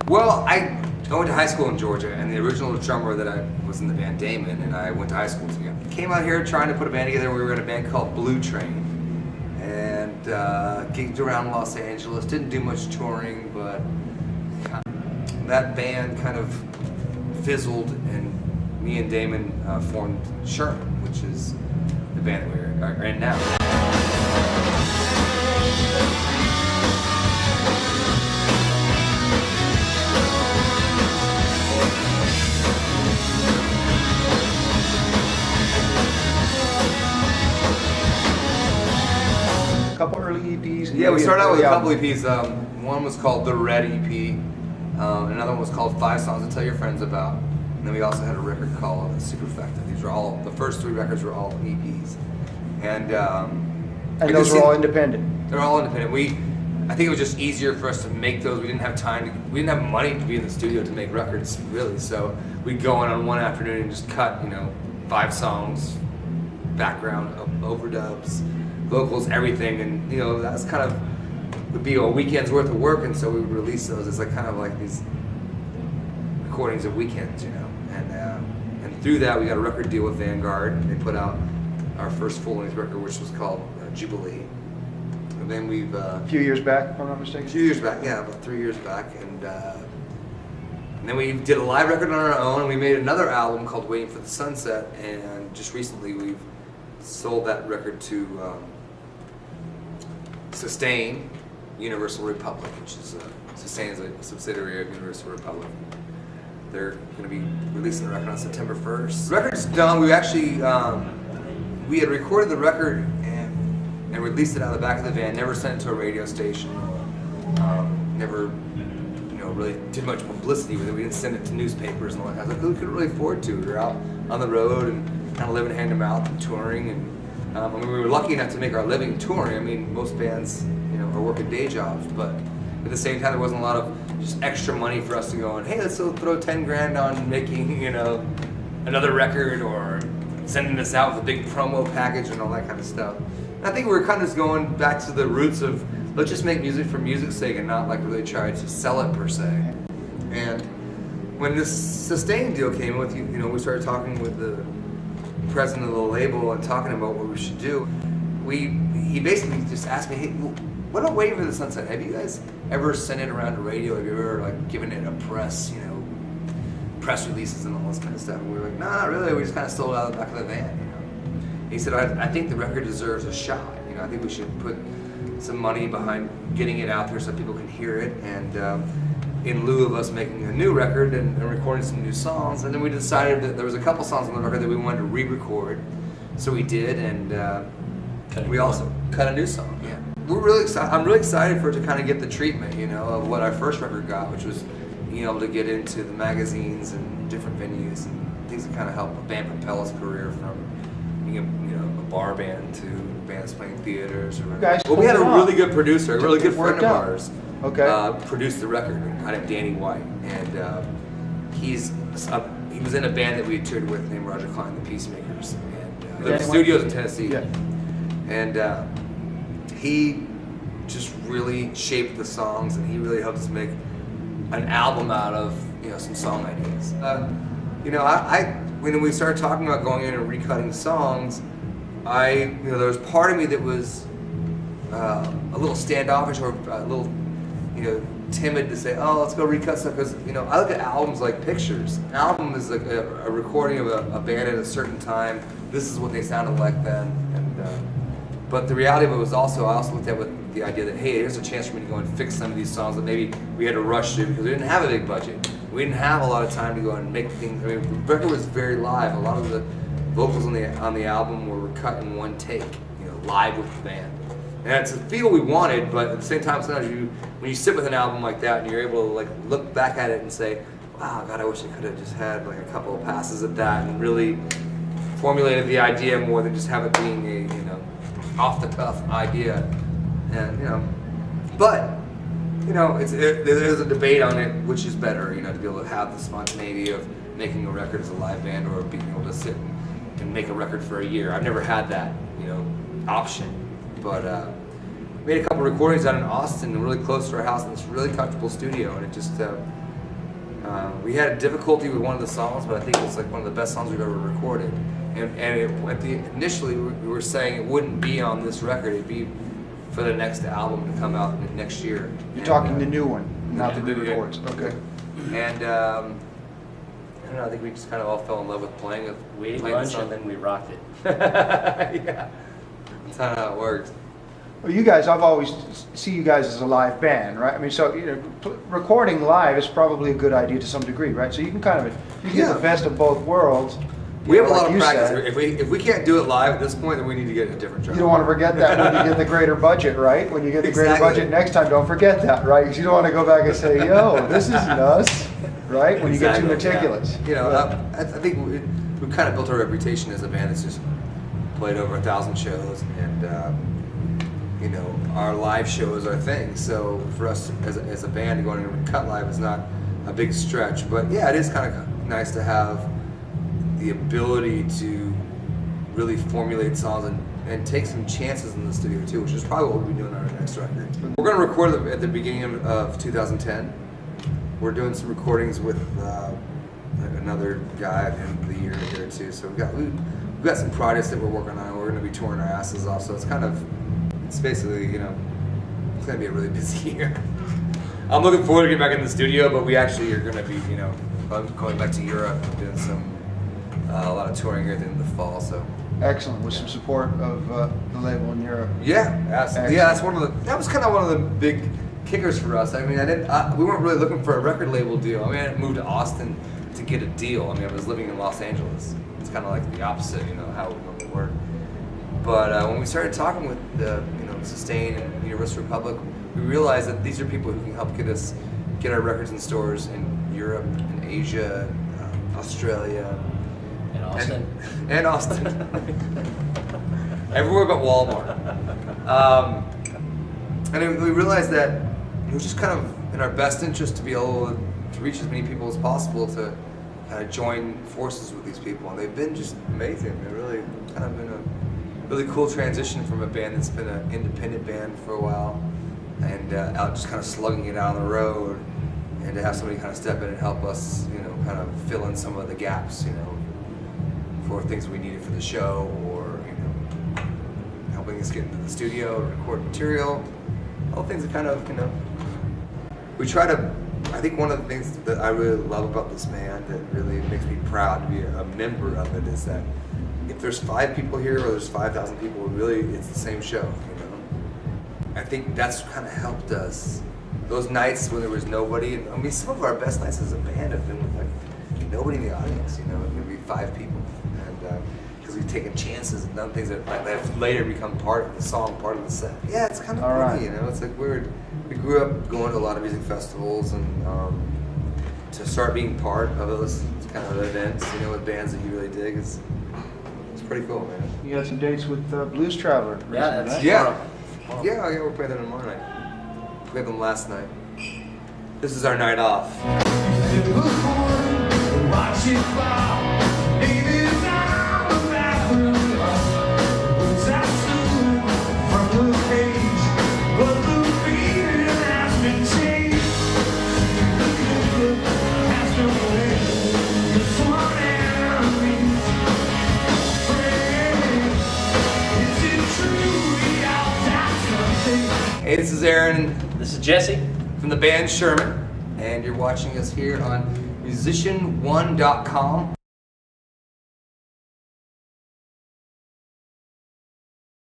Well, I went to high school in Georgia, and the original drummer that I was in the band, Damon, and I went to high school together. Came out here trying to put a band together. We were in a band called Blue Train, and gigged around Los Angeles. Didn't do much touring, but that band kind of fizzled, and me and Damon formed Shurman, which is the band that we're in now. Couple early EPs. Yeah, we started out with a couple EPs. One was called The Red EP. Another one was called 5 Songs to Tell Your Friends About. And then we also had a record called Superfecta. These were all, the first 3 records were all EPs. And those were all independent? They're all independent. I think it was just easier for us to make those. We didn't have time, we didn't have money to be in the studio to make records, really. So we'd go in on one afternoon and just cut, 5 songs, background, overdubs, vocals, everything, and that's kind of would be a weekend's worth of work, and so we would release those as kind of like these recordings of weekends, and through that we got a record deal with Vanguard, and they put out our first full-length record, which was called Jubilee. And then we've a few years back, if I'm not mistaken. A few years back, yeah, about 3 years back, and then we did a live record on our own, and we made another album called Waiting for the Sunset, and just recently we've sold that record to Sustain Universal Republic, which is Sustain is a subsidiary of Universal Republic. They're going to be releasing the record on September 1st. The record's done. We actually we had recorded the record and released it out of the back of the van. Never sent it to a radio station. Never really did much publicity with it. We didn't send it to newspapers and all that kind of stuff. We couldn't really afford to. We were out on the road and kind of living hand to mouth and touring, and we were lucky enough to make our living touring. I mean, most bands, are working day jobs, but at the same time, there wasn't a lot of just extra money for us to go and, hey, let's throw 10 grand on making, another record, or sending this out with a big promo package and all that kind of stuff. And I think we were kind of just going back to the roots of, let's just make music for music's sake and not really try to sell it per se. And when this Sustain deal came with, we started talking with the president of the label and talking about what we should do. He basically just asked me, hey, what about Waiting for the Sunset? Have you guys ever sent it around to radio? Have you ever given it a press, press releases and all this kind of stuff? And we were like, no, not really. We just kind of stole it out of the back of the van. He said, I think the record deserves a shot. I think we should put some money behind getting it out there so people can hear it. And in lieu of us making a new record and recording some new songs, and then we decided that there was a couple songs on the record that we wanted to re-record. So we did, and we also cut a new song. Yeah. We're really excited. I'm really excited for it to kind of get the treatment, of what our first record got, which was being able to get into the magazines and different venues and things that kind of help a band propel its career from being a bar band to bands playing theaters. Well, we had a really good producer, a really good friend of ours. Okay. Produced the record. I named Danny White, and he was in a band that we had toured with named Roger Klein, the Peacemakers, and the studios in Tennessee. Yeah. And he just really shaped the songs, and he really helped us make an album out of some song ideas. When we started talking about going in and recutting songs, there was part of me that was a little standoffish or a little timid to say, oh, let's go recut stuff, because I look at albums like pictures. An album is like a recording of a band at a certain time. This is what they sounded like then, and but the reality of it was I also looked at what the idea that, hey, here's a chance for me to go and fix some of these songs that maybe we had to rush through because we didn't have a big budget. We didn't have a lot of time to go and make things. I mean, the record was very live. A lot of the vocals on the album were cut in one take, live with the band. And it's a feel we wanted, but at the same time, sometimes when you sit with an album like that and you're able to like look back at it and say, wow, God, I wish I could have just had like a couple of passes at that and really formulated the idea more than just have it being a off the cuff idea. And but there's a debate on it, which is better, to be able to have the spontaneity of making a record as a live band or being able to sit and make a record for a year. I've never had that, option. But made a couple recordings out in Austin, really close to our house, in this really comfortable studio, and it just we had difficulty with one of the songs, but I think it's like one of the best songs we've ever recorded. And initially we were saying it wouldn't be on this record; it'd be for the next album to come out next year. You're talking the new one, not the new records. Okay. And I don't know. I think we just kind of all fell in love with playing it. We ate lunch and then we rocked it. Yeah, that's how it works. Well, you guys, I've always see you guys as a live band, right? I mean, so recording live is probably a good idea to some degree, right? So you can get the best of both worlds. We have a lot of practice. If we can't do it live at this point, then we need to get a different drummer. You don't want to forget that when you get the greater budget, right? When you get the greater budget next time, don't forget that, right? Because you don't want to go back and say, "Yo, this is nuts," right? When you get too meticulous. Yeah. I think we've kind of built our reputation as a band that's just played over 1,000 shows, and our live show is our thing. So for us as a band to go in and cut live is not a big stretch. But yeah, it is kind of nice to have the ability to really formulate songs and take some chances in the studio too, which is probably what we'll be doing on our next record. We're going to record them at the beginning of 2010. We're doing some recordings with another guy at the end of the year here too. So we've got some projects that we're working on. We're going to be touring our asses off. So it's basically, it's going to be a really busy year. I'm looking forward to getting back in the studio, but we actually are going to be, I'm going back to Europe and doing a lot of touring here at the end of the fall. So excellent, with some support of the label in Europe. Yeah, absolutely. Yeah, that was kind of one of the big kickers for us. I mean, we weren't really looking for a record label deal. I mean, I didn't move to Austin to get a deal. I mean, I was living in Los Angeles. It's kind of like the opposite, how we normally work. But when we started talking with Sustain and Universal Republic, we realized that these are people who can help get our records in stores in Europe, in Asia, Australia, and Austin, and Austin, everywhere but Walmart. And then we realized that it was just kind of in our best interest to be able to reach as many people as possible to kind of join forces with these people, and they've been just amazing. They've really kind of been a really cool transition from a band that's been an independent band for a while and out just kind of slugging it out on the road, and to have somebody kind of step in and help us, kind of fill in some of the gaps, for things we needed for the show, or helping us get into the studio, record material, all things that kind of, we try to. I think one of the things that I really love about this band that really makes me proud to be a member of it is that if there's 5 people here or there's 5,000 people, really it's the same show. I think that's kind of helped us. Those nights when there was nobody, I mean, some of our best nights as a band have been with like nobody in the audience. Maybe 5 people, and because we've taken chances and done things that have later become part of the song, part of the set. Yeah, it's kind of funny, It's like weird. We grew up going to a lot of music festivals, and to start being part of those kind of events, with bands that you really dig, it's pretty cool, man. You had some dates with Blues Traveler. Yeah, that's tomorrow. Yeah, we're playing them tomorrow night. We played them last night. This is our night off. Hey, this is Aaron. This is Jesse from the band Shurman, and you're watching us here on musician1.com.